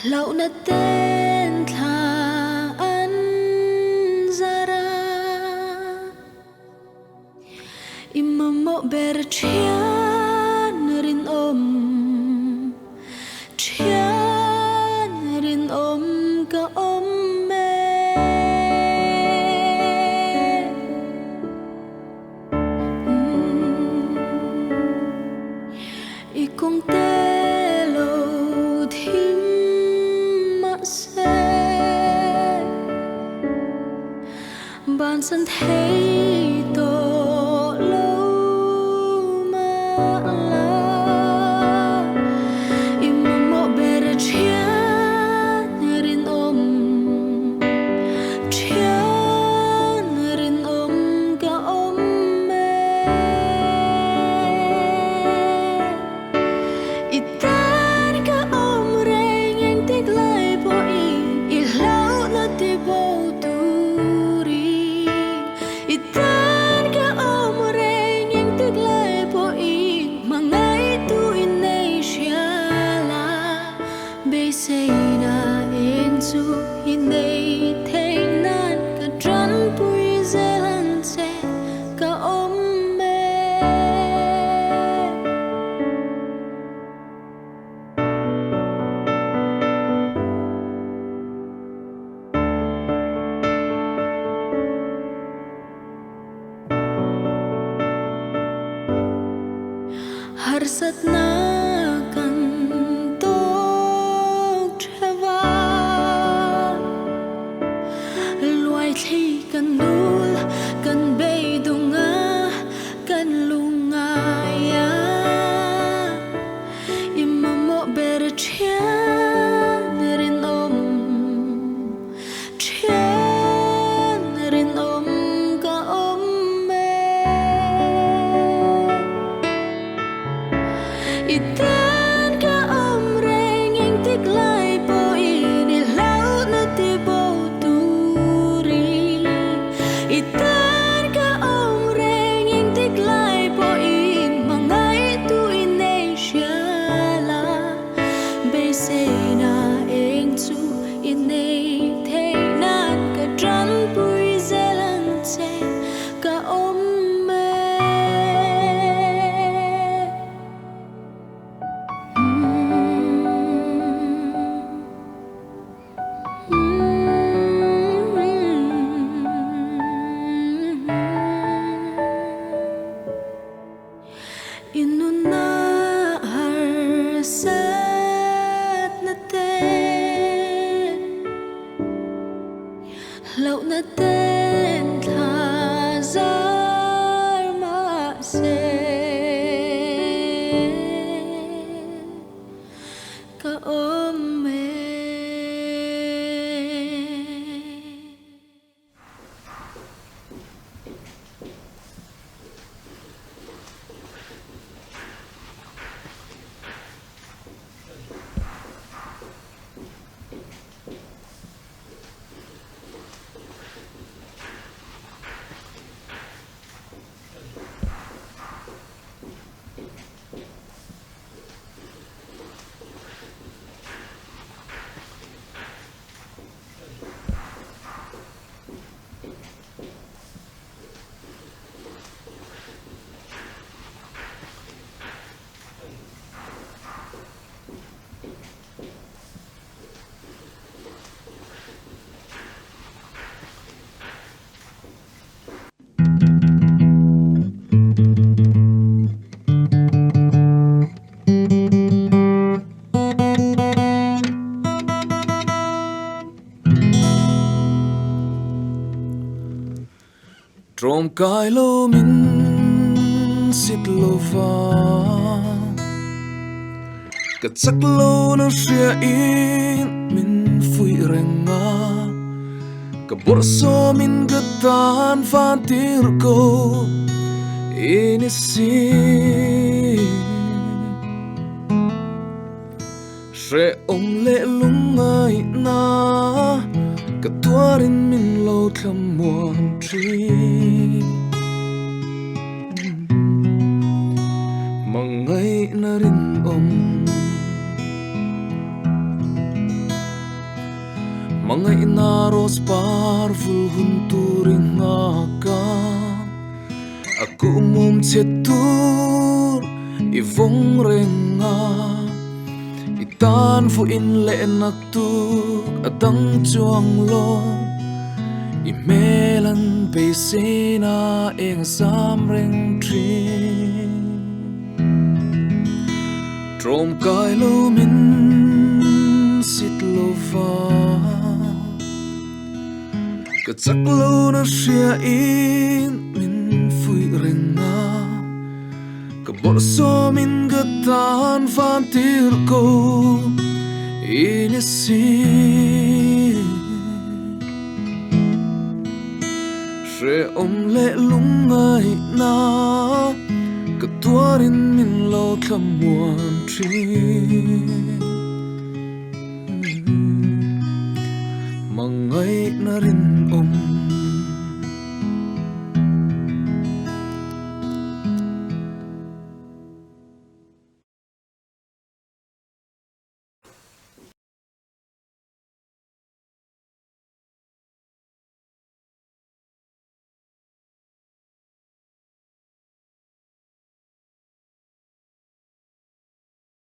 Lâu na tên thà an zara imamo ber chian rin om ka om me ikong telo thim ma se ban san thấy to lâu mà la imamo ber chian rin om ka om me itan ka om reng yang tek lai po I lau na ti bo turi itan ka om reng yang tek lai po mangai tu Indonesia be say na in su hinay thay nan ka tran pui zealand se ka om me harsat na kan tok theva luai thi kan nul kan bei dunga kan lunga ya imamo ber chian rin om ka om me itan ka om reng yang tek lai po ni lau na ti bo turi itan ka om reng yang tek lai po mangai tu Indonesia la be se na eng chu inay thay nan ka tran pui zealand se ka om me inuna harsat na ten lâu na ten tha zar ma se ka om me Trom kai lo min sit lo va ka chak lo na ria in min fui renga ka bor so min ga tan van tir ko in si re ong le lungai na ka tuarin min lo thlam muan tri mangai na rin om most powerful hunturing ngaka aku cetur ivong renga itan fu in le naktu atang chuang lo imelan pesena eng sam reng tri trom kai lo min sit lo fa ka chak lo na sia in min fui renga ka bor so min ga tan van tir ko in si she om le lung ngai na ka tuarin min lo thlam muan tri mangai na rin om